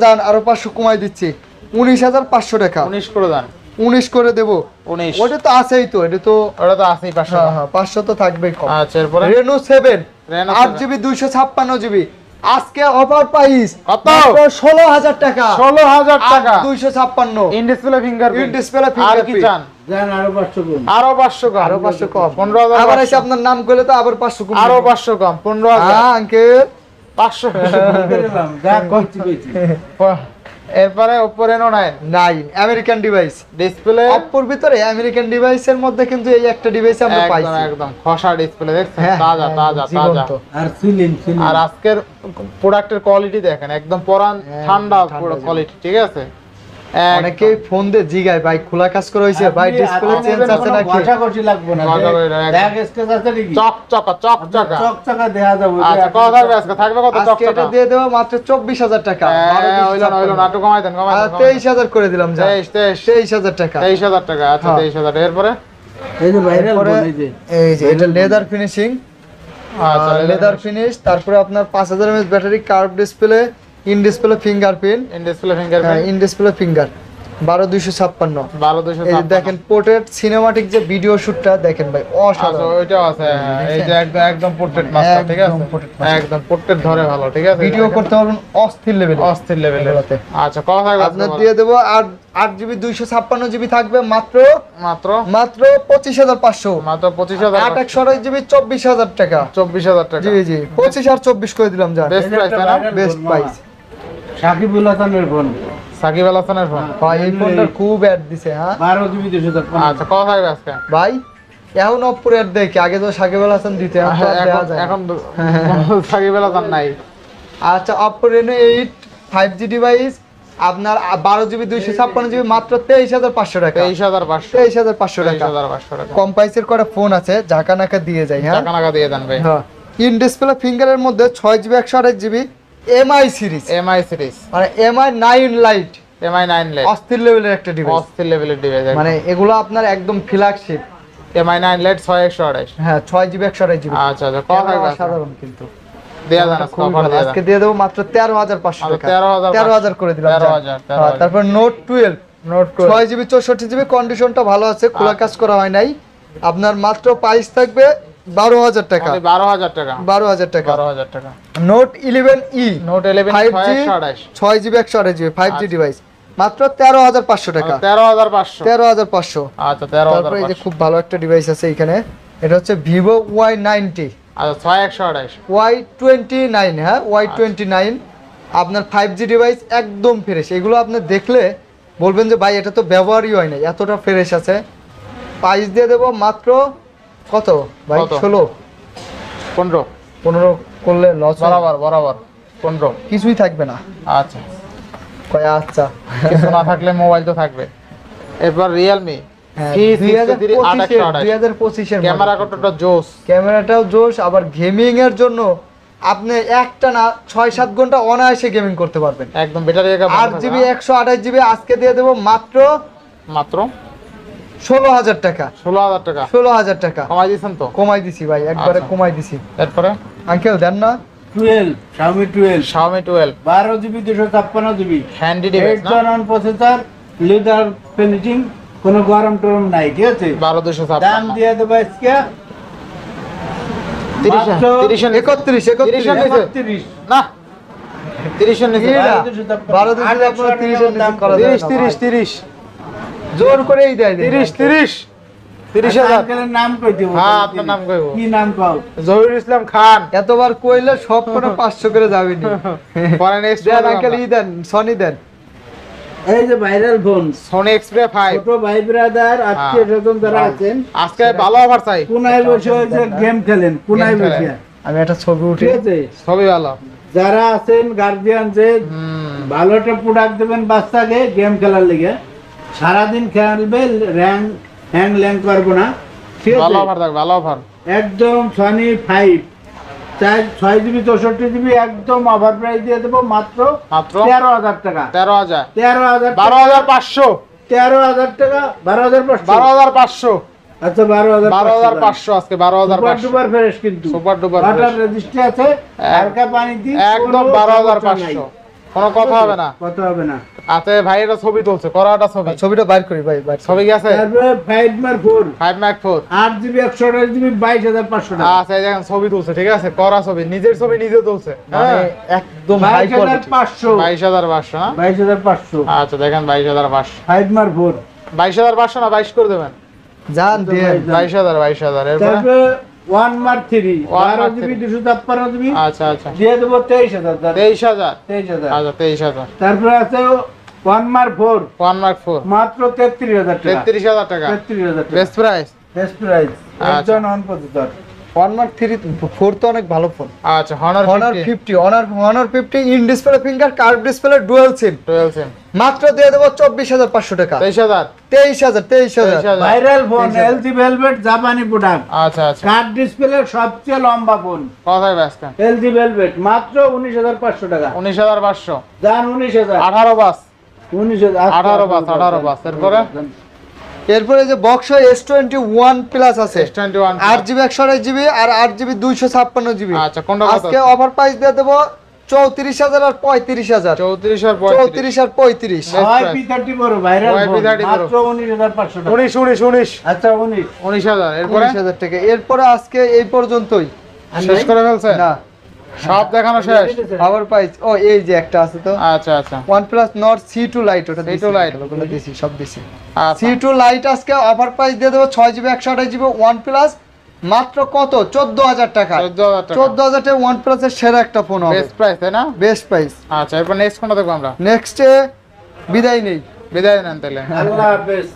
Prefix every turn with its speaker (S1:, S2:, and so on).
S1: জান আরো 500 কমাই দিচ্ছি 19500 টাকা।
S2: 19 করে দেন।
S1: 19 করে দেব।
S2: 19
S1: ওটা তো আছেই তো, এটা তো
S2: ওটা তো আছেই 500।
S1: হ্যাঁ 500 তো থাকবেই কম।
S2: আচ্ছা এরপরে
S1: Reno 7
S2: Reno
S1: 8GB 256GB আজকে অফার প্রাইস
S2: কত?
S1: মাত্র 16000 টাকা।
S2: 16000 টাকা
S1: 256
S2: in display fingerprint.
S1: In display
S2: আর কি
S1: ফিঙ্গারপ্রিন্ট
S2: চান?
S3: জান আরো 500 কম।
S2: আরো 500 কম।
S1: আরো 500 কম।
S2: 15000
S1: আবার এসে আপনার নাম করলে তো আবার 500 কম।
S2: আরো 500 কম 15000।
S1: হ্যাঁ আঙ্কেল
S2: 500
S3: দিলাম যা কইছি।
S2: এরপরে Oppo Reno
S1: 9 American device.
S2: Display
S1: অপ্পোর ভিতরে আমেরিকান ডিভাইসের মধ্যে কিন্তু এই একটা ডিভাইস আমরা পাইছি।
S2: একদম একদম খসা ডিসপ্লে দেখছেন,
S1: হ্যাঁ,
S2: তাজা তাজা তাজা।
S1: জীবন্ত।
S3: আর সিলিং
S2: আর আজকের প্রোডাক্টের কোয়ালিটি দেখেন, একদম পরান ঠান্ডা পুরো
S1: জীবন্ত।
S2: কোয়ালিটি, ঠিক আছে?
S1: অনেকে ফোন দিয়ে জিগায় ভাই খোলা কাজ করে হইছে ভাই, ডিসপ্লে চেঞ্জ আছে নাকি?
S3: ঘষাঘষি লাগবে না। দেখ স্কেচ আছে নাকি?
S2: চকচকা চকচকা।
S3: চকচকা দেখা যাবে।
S2: আচ্ছা কত থাকবে আজকে? থাকবে কত
S1: আজকে
S2: চকচকা?
S1: এটা দিয়ে দেব মাত্র 24000 টাকা।
S2: হইলো না, একটু কমাই দেন, কমাই দেন।
S1: 23000 করে দিলাম যা।
S2: 23000
S1: টাকা।
S2: 23000 টাকা। আচ্ছা
S1: হ্যাঁ।
S2: 23000। এরপরে
S3: এই যে ভাইরাল
S1: এরপরে
S3: বল, এই যে
S1: এই যে এটা লেদার ফিনিশিং।
S2: আচ্ছা
S1: লেদার ফিনিশ, তারপরে আপনার 5000 mAh battery, curve display, in display fingerprint,
S2: in display fingerprint.
S1: In display finger 12256।
S2: 12256।
S1: এই যে দেখেন পোর্ট্রেট সিনেমাটিক যে ভিডিও শুটটা দেখেন ভাই
S2: আচ্ছা
S1: অসাধারণ।
S2: ওইটাও আছে। এই যে একদম একদম পোর্ট্রেট মাস্টার, ঠিক আছে?
S1: একদম portrait master।
S2: একদম পোর্ট্রেট ধরে ভালো, ঠিক আছে?
S1: ভিডিও করতে পারবেন অস্থির লেভেলে।
S2: অস্থির লেভেলের।
S1: এগুলোতে।
S2: আচ্ছা কত থাকবে
S1: আপনার দিয়ে দেব 8GB 256GB থাকবে মাত্র
S2: মাত্র
S1: 25500।
S2: মাত্র 25000
S1: 828GB 24000 টাকা।
S2: 24000 টাকা।
S1: জি জি 25 আর 24 করে দিলাম যা।
S2: বেস্ট প্রাইস তাই না?
S1: Best price.
S3: সাকিবুল হাসানের ফোন
S2: সাকিব আল হাসানের ফোন।
S1: ভাই এই ফোনটার খুব অ্যাড দিছে। হ্যাঁ
S3: 12GB 256।
S2: আচ্ছা কত থাকবে আজকে?
S1: ভাই এখন অপ্পোর অ্যাড দেখি, আগে তো সাকিব আল হাসান দিতে, এখন তো আর দেওয়া যায় না।
S2: এখন সাকিব আল হাসান নাই।
S1: আচ্ছা Oppo Reno 8 5G ডিভাইস আপনার 12GB 256GB মাত্র 23500 টাকা।
S2: 23500।
S1: 23500 টাকা।
S2: 23500 টাকা।
S1: কম প্রাইসের করা ফোন আছে, ঝাঁকা নাকা দিয়ে যায়। হ্যাঁ
S2: টাকা নাকা দিয়ে দেন ভাই।
S1: হ্যাঁ ইন ডিসপ্লে ফিঙ্গারের মধ্যে 6GB 128GB MI series,
S2: MI series,
S1: মানে MI 9 লাইট,
S2: এমআই 9 লাইট।
S1: অস্থির লেভেলের একটা ডিভাইস।
S2: অস্থির লেভেলের ডিভাইস।
S1: মানে এগুলো আপনার একদম ফ্ল্যাগশিপ।
S2: MI 9 light 6128।
S1: হ্যাঁ 6GB 128GB।
S2: আচ্ছা আচ্ছা কত থাকবে আজকে?
S1: সাধারণ কিন্তু
S2: দেয়া দেন আজকে, অফার দেয়া দেন।
S1: আজকে দিয়ে দেবো মাত্র 13500 টাকা।
S2: 13500
S1: 13000 করে দিলাম।
S2: 13000।
S1: তারপর নোট 12
S2: নোট
S1: 6GB 64GB কন্ডিশনটা ভালো আছে, খোলা কাজ করা হয় নাই। আপনার মাত্র প্রাইস থাকবে 12000 টাকা।
S2: 12000 টাকা।
S1: 12000 টাকা।
S2: 12000 টাকা।
S1: Note 11E
S2: note 11
S1: 5G
S2: 6128।
S1: 6GB 128GB 5G device মাত্র 13500 টাকা।
S2: 13500।
S1: 13500।
S2: আচ্ছা
S1: তারপরে এই যে
S2: 13500।
S1: খুব ভালো একটা ডিভাইস আছে এখানে, এটা হচ্ছে Vivo Y90
S2: আচ্ছা 6128।
S1: Y29। হ্যাঁ Y29 আপনার 5G ডিভাইস একদম ফ্রেশ। এগুলো আপনি দেখলে বলবেন যে ভাই এটা তো ব্যবহারই হয় না, এতটা ফ্রেশ আছে। প্রাইস দিয়ে দেবো মাত্র কত ভাই?
S2: কত?
S1: 16
S2: 15
S1: 15 করলে লস
S2: বরাবর বরাবর 15।
S1: কিছুই থাকবে না।
S2: আচ্ছা
S1: কয় আচ্ছা
S2: কিছু না থাকলে মোবাইল তো থাকবে। এরপর Realme
S1: হ্যাঁ,
S2: C63 2828।
S1: 2025 এর
S2: ক্যামেরা কতটা জোস।
S1: ক্যামেরাটাও জোশ, আবার গেমিং এর জন্য আপনি একটা না 6-7 ঘন্টা অনায়াসে গেমিং করতে পারবেন।
S2: একদম ব্যাটারি ব্যাকআপ
S1: 8GB 128GB আজকে দিয়ে দেবো মাত্র
S2: মাত্র
S1: 16000 টাকা।
S2: 16000 টাকা
S1: 16000 টাকা
S2: কমাই দিয়েছেন তো?
S1: কমাই দিছি ভাই, একবারে
S2: আচ্ছা।
S1: কমাই দিছি।
S2: এরপরে
S1: আঙ্কেল দেন না
S3: 12 Xiaomi 12
S2: Xiaomi 12
S3: 12GB 256GB
S2: handy device না?
S3: 8 প্রসেসর, লেদার ফিনিশিং, কোনো গরম টরম নাই, ঠিক আছে?
S2: 12256।
S3: দাম দিয়ে দেবো আজকে
S2: 30
S3: মাত্র
S2: 30 এর নিচে।
S1: 31
S3: 31।
S2: না 30 এর নিচে।
S1: কি না? 12 দিন আপনার 30 এর নিচে করা যায় না
S2: 30 30
S1: জোর করেই দেয়
S2: 30 30 30000।
S3: আঙ্কেলের নাম কই দিব?
S2: হ্যাঁ আপনার নাম কইবো।
S3: কি নাম কও?
S2: জহিরুল ইসলাম খান।
S1: এতবার কইলে সব কোনো 500 করে যাবেনি।
S2: পরে নেক্সট
S1: দেন আঙ্কেল ই দেন, সনি দেন।
S3: এই যে ভাইরাল ফোন,
S2: Sony Xperia 5।
S3: ছোট ভাই ব্রাদার আত্মীয় স্বজন যারা আছেন
S2: আজকে ভালো অফার চাই।
S3: কোনায় বসে ওই যে গেম খেলেন, কোনায়
S2: খেলেন।
S3: বসে,
S1: আমি একটা ছবি উঠি।
S3: ঠিক আছে?
S2: সবই ভালো।
S3: যারা আছেন গার্জিয়ান যে ভালো একটা প্রোডাক্ট দেবেন বাচ্চাকে গেম খেলার লিগে, সারাদিন খেলবে, হ্যাং ল্যাং করবো না, ঠিক
S2: ভালো
S3: আছে?
S2: অফার থাকবে, ভালো অফার।
S3: একদম Sony 5 6GB 64GB একদম অফার প্রাইস দিয়ে দেবো মাত্র
S2: মাত্র
S3: 13000 টাকা।
S2: 13000
S3: 13000
S2: 12500
S3: 13000 টাকা 12500
S2: 12500
S3: আচ্ছা
S2: 12500 আজকে 12500
S3: সুপার ফ্রেশ কিন্তু
S2: সুপার ডুপার
S3: ওয়াটার রেজিস্ট্রি আছে, হালকা পানি দি
S2: একদম 12500 কোনো কথা হবে না।
S3: কথা হবে না।
S2: আচ্ছা ভাই এটা ছবি তুলছে, করাটা ছবি,
S1: ছবিটা বাইর করি ভাই, বাইর
S2: ছবি কি আছে?
S3: তারপরে 5
S2: Mark 4
S3: 8GB 128GB 22,500 টাকা।
S2: আচ্ছা এই দেখেন ছবি তুলছে, ঠিক আছে, করা ছবি, নিজের ছবি নিজে তুলছে,
S1: মানে
S2: হ্যাঁ
S1: একদম হাই কোয়ালিটি।
S3: 22,500
S2: 22,500 না?
S3: 22,500
S2: আচ্ছা দেখেন 22,500,
S3: 5
S2: 22,500 না 22 করে দেবেন,
S1: জান দিয়ে
S2: 22,000 এরপরে
S3: তারপরে 1
S2: Mark
S3: 3 12GB 256GB
S2: আচ্ছা আচ্ছা
S3: দিয়ে দেবো 23,000 টাকা।
S2: 23,000
S3: 23,000।
S2: আচ্ছা 23,000
S3: তারপরে আছে 1 Mark 4
S2: Mark 4
S3: মাত্র 33,000 টাকা।
S2: 33,000 টাকা
S3: 33,000 টাকা
S2: বেস্ট প্রাইস।
S3: বেস্ট প্রাইস
S2: আচ্ছা।
S3: একজন অন প্রসেসর।
S1: 1 Mark 3 4 তো অনেক ভালো ফোন।
S2: আচ্ছা Honor
S1: Honor
S2: 50
S1: 50, Honor 50 in display finger, curve display, dual sim,
S2: 12 sim
S1: মাত্র দিয়ে দেবো 24,500 টাকা।
S2: 23,000
S1: 23,000।
S3: ভাইরাল ফোন LG ভেলভেট জাপানি প্রোডাক্ট,
S2: আচ্ছা আচ্ছা
S3: কার্ড ডিসপ্লে সবচেয়ে লম্বা ফোন
S2: কথাই ব্যস্ত।
S3: LG ভেলভেট মাত্র 19,500 টাকা।
S2: 19,500
S3: জান 19,000
S2: 18 বাস
S3: 19,000
S2: 18 বাস 18 বাস এরপরে
S1: এরপরে যে বক্স S21 প্লাস আছে,
S2: S21
S1: 8GB 128GB আর 8GB 256GB।
S2: আচ্ছা কোনটা কত?
S1: আজকে অফার প্রাইস দিয়ে দেবো 34,000 আর 35,000।
S2: 34 আর
S1: 34 আর 35।
S3: YP30 Pro viral phone
S2: YP30 Pro
S3: মাত্র 19,500 টাকা।
S2: 19
S3: আচ্ছা 19
S2: 19,000 এরপরে
S1: 19,000 টাকা। এরপরে আজকে এই পর্যন্তই।
S2: শেষ করে ফেলছে,
S1: না
S2: সব দেখানো শেষ।
S1: অফার প্রাইস ও এই যে একটা আছে তো,
S2: আচ্ছা আচ্ছা
S1: OnePlus Nord C2 Lite, ওটা
S2: C2 Lite।
S1: ওগুলো দিছি, সব দিছি।
S2: আচ্ছা
S1: C2 Lite আজকে অফার প্রাইস দিয়ে দেবো 6GB 128GB OnePlus মাত্র কত 14,000 টাকা।
S2: 14,000 টাকা
S1: 14,000 টাকা OnePlus এর সেরা একটা ফোন হবে,
S2: বেস্ট প্রাইস তাই না?
S1: Best price.
S2: আচ্ছা এরপর নেক্সট কোনটা দেখবো আমরা?
S1: নেক্সটে বিদায় নেই।
S2: বিদায় নেন তাহলে।
S3: আল্লাহ হাফেজ।